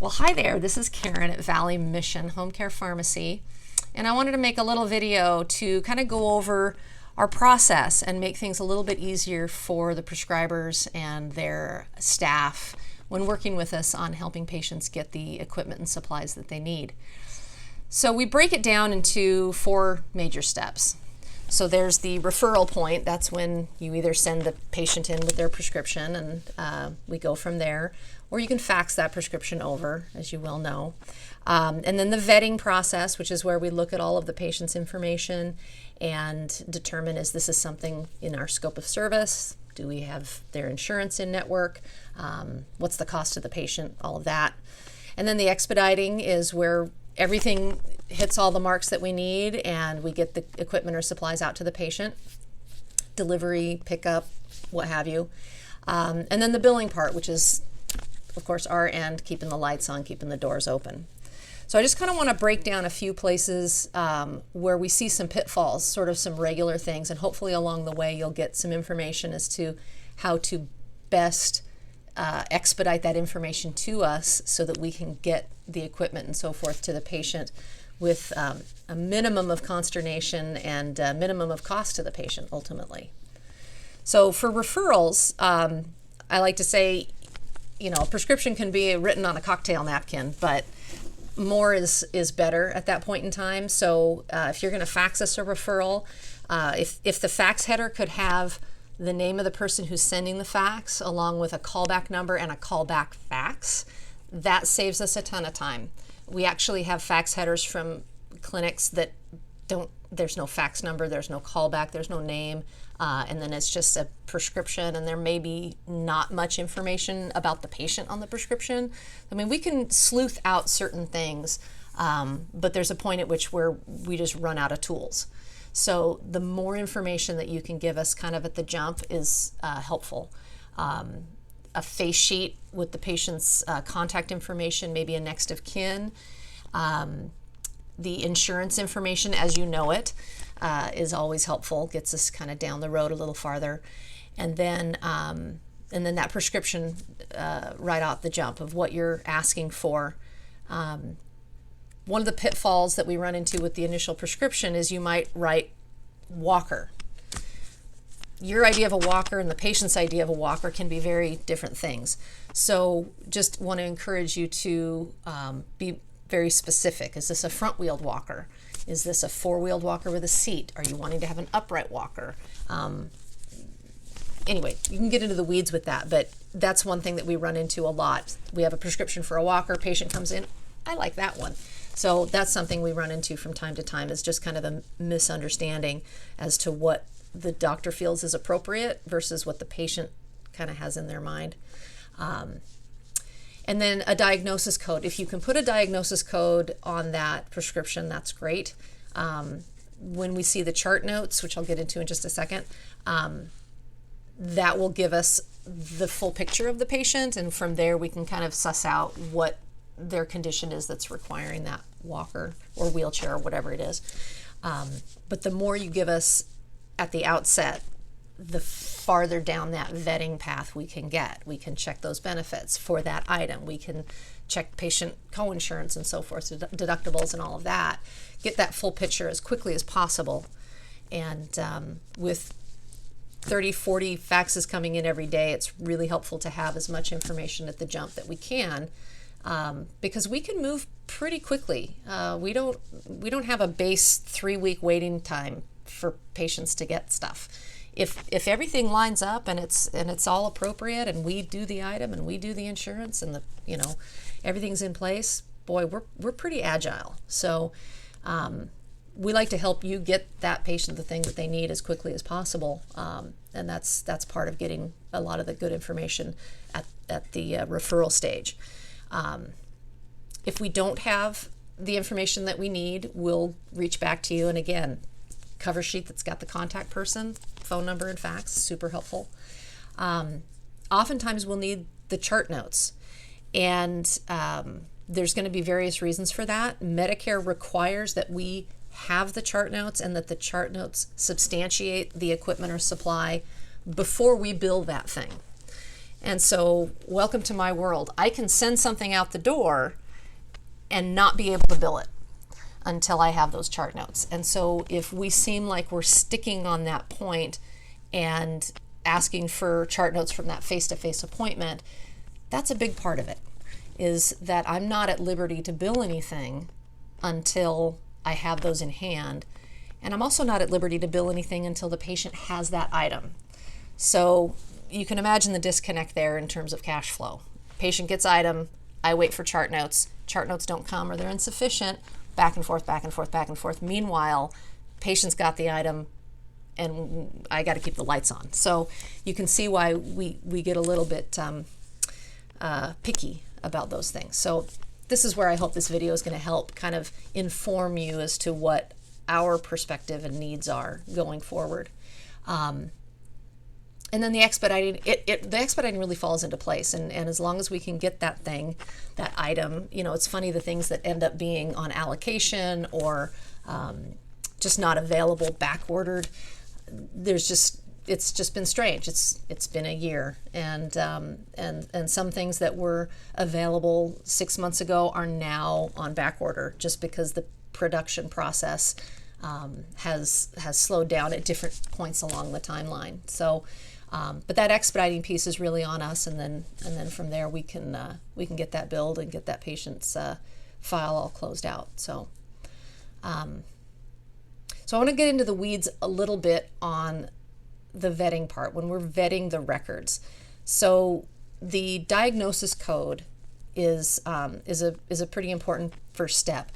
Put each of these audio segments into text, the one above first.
Well, hi there. This is Karen at Valley Mission Home Care Pharmacy, and I wanted to make a little video to kind of go over our process and make things a little bit easier for the prescribers and their staff when working with us on helping patients get the equipment and supplies that they need. So we break it down into 4 major steps. So there's the referral point. That's when you either send the patient in with their prescription and we go from there, or you can fax that prescription over, as you well know. And then the vetting process, which is where we look at all of the patient's information and determine, is this something in our scope of service? Do we have their insurance in network? What's the cost of the patient? All of that. And then the expediting is where everything hits all the marks that we need and we get the equipment or supplies out to the patient. Delivery, pickup, what have you. And then the billing part, which is, of course, our end, keeping the lights on, keeping the doors open. So I just kind of want to break down a few places where we see some pitfalls, sort of some regular things, and hopefully along the way you'll get some information as to how to best expedite that information to us so that we can get the equipment and so forth to the patient with a minimum of consternation and a minimum of cost to the patient ultimately. So for referrals, I like to say, a prescription can be written on a cocktail napkin, but more is better at that point in time. So if you're going to fax us a referral, if the fax header could have the name of the person who's sending the fax along with a callback number and a callback fax, that saves us a ton of time. We actually have fax headers from clinics that there's no fax number, there's no callback, there's no name, and then it's just a prescription, and there may be not much information about the patient on the prescription. I mean, we can sleuth out certain things, but there's a point at which where we just run out of tools. So the more information that you can give us kind of at the jump is helpful. A face sheet with the patient's contact information, maybe a next of kin. The insurance information as you know it is always helpful, gets us kind of down the road a little farther. And then that prescription right off the jump of what you're asking for. One of the pitfalls that we run into with the initial prescription is you might write walker. Your idea of a walker and the patient's idea of a walker can be very different things. So just want to encourage you to be very specific. Is this a front-wheeled walker? Is this a 4-wheeled walker with a seat? Are you wanting to have an upright walker? Anyway, you can get into the weeds with that, but that's one thing that we run into a lot. We have a prescription for a walker, patient comes in, I like that one. So that's something we run into from time to time, is just kind of a misunderstanding as to what the doctor feels is appropriate versus what the patient kind of has in their mind. And then a diagnosis code. If you can put a diagnosis code on that prescription, that's great. When we see the chart notes, which I'll get into in just a second, that will give us the full picture of the patient, and from there we can kind of suss out what their condition is that's requiring that walker or wheelchair or whatever it is. But the more you give us at the outset, the farther down that vetting path we can get. We can check those benefits for that item. We can check patient coinsurance and so forth, deductibles and all of that. Get that full picture as quickly as possible. And with 30, 40 faxes coming in every day, it's really helpful to have as much information at the jump that we can, because we can move pretty quickly. We don't have a base 3-week waiting time for patients to get stuff. If everything lines up and it's all appropriate, and we do the item and we do the insurance and everything's in place, boy, we're pretty agile. So we like to help you get that patient the thing that they need as quickly as possible, and that's part of getting a lot of the good information at the referral stage. If we don't have the information that we need, we'll reach back to you, and again, cover sheet that's got the contact person, phone number, and fax, super helpful. Oftentimes we'll need the chart notes, and there's going to be various reasons for that. Medicare requires that we have the chart notes and that the chart notes substantiate the equipment or supply before we bill that thing. And so, welcome to my world. I can send something out the door and not be able to bill it until I have those chart notes. And so if we seem like we're sticking on that point and asking for chart notes from that face-to-face appointment, that's a big part of it, is that I'm not at liberty to bill anything until I have those in hand. And I'm also not at liberty to bill anything until the patient has that item. So you can imagine the disconnect there in terms of cash flow. Patient gets item, I wait for chart notes don't come or they're insufficient, back and forth, back and forth, back and forth. Meanwhile, patient's got the item and I got to keep the lights on. So you can see why we get a little bit picky about those things. So this is where I hope this video is going to help kind of inform you as to what our perspective and needs are going forward. And then the expediting, the expediting really falls into place. And as long as we can get that thing, that item, you know, it's funny the things that end up being on allocation or just not available, back ordered. It's just been strange. It's been a year, and some things that were available 6 months ago are now on back order just because the production process has slowed down at different points along the timeline. So. But that expediting piece is really on us, and then from there we can get that billed and get that patient's file all closed out. So I want to get into the weeds a little bit on the vetting part when we're vetting the records. So the diagnosis code is a pretty important first step.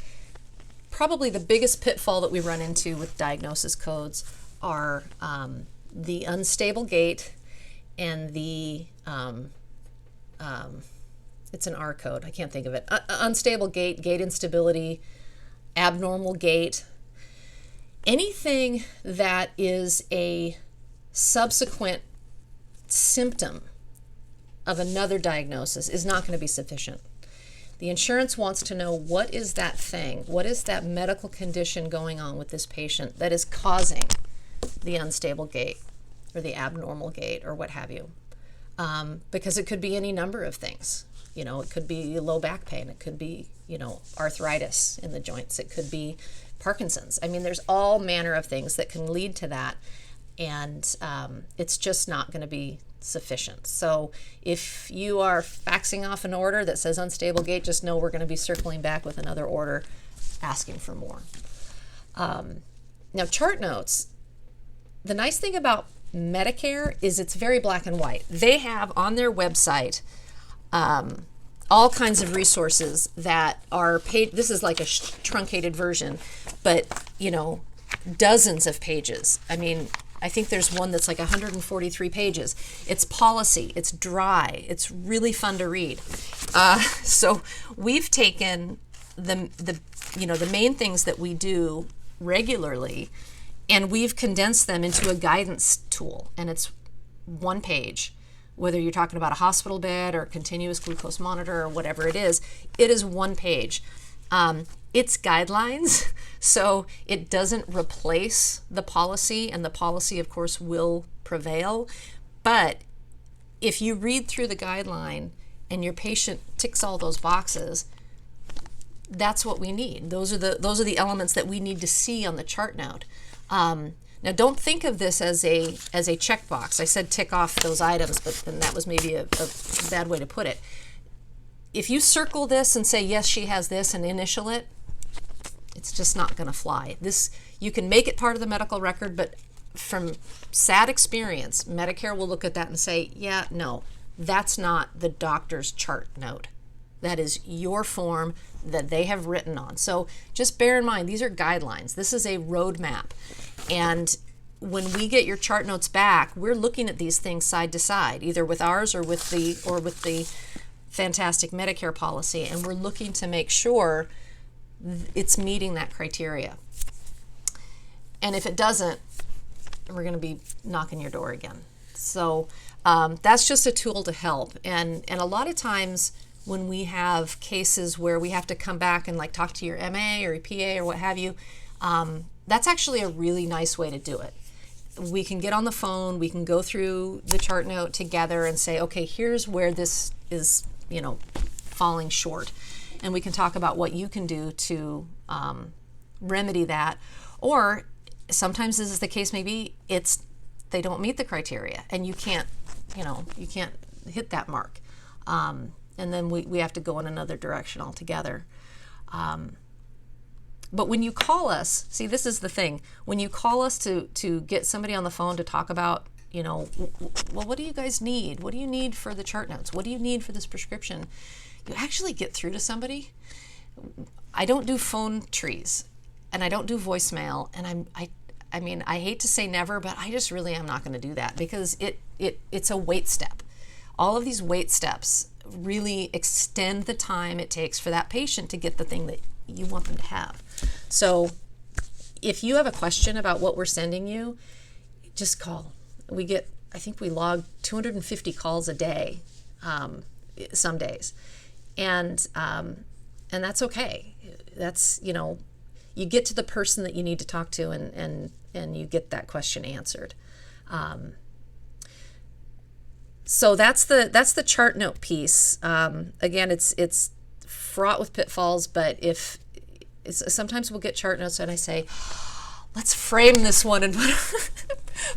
Probably the biggest pitfall that we run into with diagnosis codes are the unstable gait and the it's an R code, I can't think of it. Unstable gait, gait instability, abnormal gait. Anything that is a subsequent symptom of another diagnosis is not going to be sufficient. The insurance wants to know, what is that thing? What is that medical condition going on with this patient that is causing the unstable gait or the abnormal gait or what have you, because it could be any number of things. You know, it could be low back pain, it could be, you know, arthritis in the joints, it could be Parkinson's. I mean, there's all manner of things that can lead to that, and it's just not going to be sufficient. So if you are faxing off an order that says unstable gait, just know we're going to be circling back with another order asking for more. Now, chart notes. The nice thing about Medicare is it's very black and white. They have on their website all kinds of resources that are paid. This is like a truncated version, but, you know, dozens of pages. I mean, I think there's one that's like 143 pages. It's policy. It's dry. It's really fun to read. So we've taken the main things that we do regularly, and we've condensed them into a guidance tool, and it's one page. Whether you're talking about a hospital bed or continuous glucose monitor or whatever it is one page. It's guidelines, so it doesn't replace the policy, and the policy, of course, will prevail. But if you read through the guideline and your patient ticks all those boxes, that's what we need. Those are the elements that we need to see on the chart note. Now, don't think of this as a checkbox. I said tick off those items, but then that was maybe a bad way to put it. If you circle this and say, yes, she has this, and initial it, it's just not going to fly. You can make it part of the medical record, but from sad experience, Medicare will look at that and say, yeah, no, that's not the doctor's chart note. That is your form that they have written on. So just bear in mind, these are guidelines. This is a roadmap. And when we get your chart notes back, we're looking at these things side to side, either with ours or with the fantastic Medicare policy, and we're looking to make sure it's meeting that criteria. And if it doesn't, we're going to be knocking your door again. So that's just a tool to help. And a lot of times when we have cases where we have to come back and like talk to your MA or your PA or what have you, that's actually a really nice way to do it. we can get on the phone, we can go through the chart note together and say, okay, here's where this is, falling short. And we can talk about what you can do to remedy that. Or sometimes, as is the case, maybe they don't meet the criteria and you can't hit that mark. And then we have to go in another direction altogether. But when you call us, see, this is the thing. When you call us to get somebody on the phone to talk about, well, what do you guys need? What do you need for the chart notes? What do you need for this prescription? You actually get through to somebody. I don't do phone trees, and I don't do voicemail, and I hate to say never, but I just really am not going to do that, because it's a wait step. All of these wait steps really extend the time it takes for that patient to get the thing that you want them to have. So if you have a question about what we're sending you, just call. I think we log 250 calls a day, some days. And that's okay. That's, you get to the person that you need to talk to, and you get that question answered. So that's the chart note piece. Again, it's fraught with pitfalls, but sometimes we'll get chart notes and I say, let's frame this one and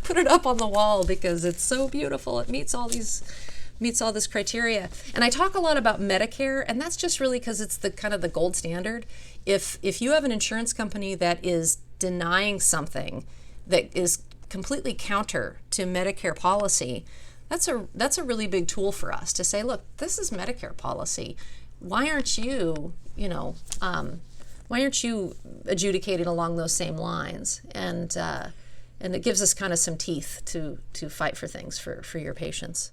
put it up on the wall because it's so beautiful. It meets all this criteria. And I talk a lot about Medicare, and that's just really because it's the kind of the gold standard. If you have an insurance company that is denying something that is completely counter to Medicare policy, that's a really big tool for us to say, look, this is Medicare policy. Why aren't you, adjudicating along those same lines? And it gives us kind of some teeth to fight for things for your patients.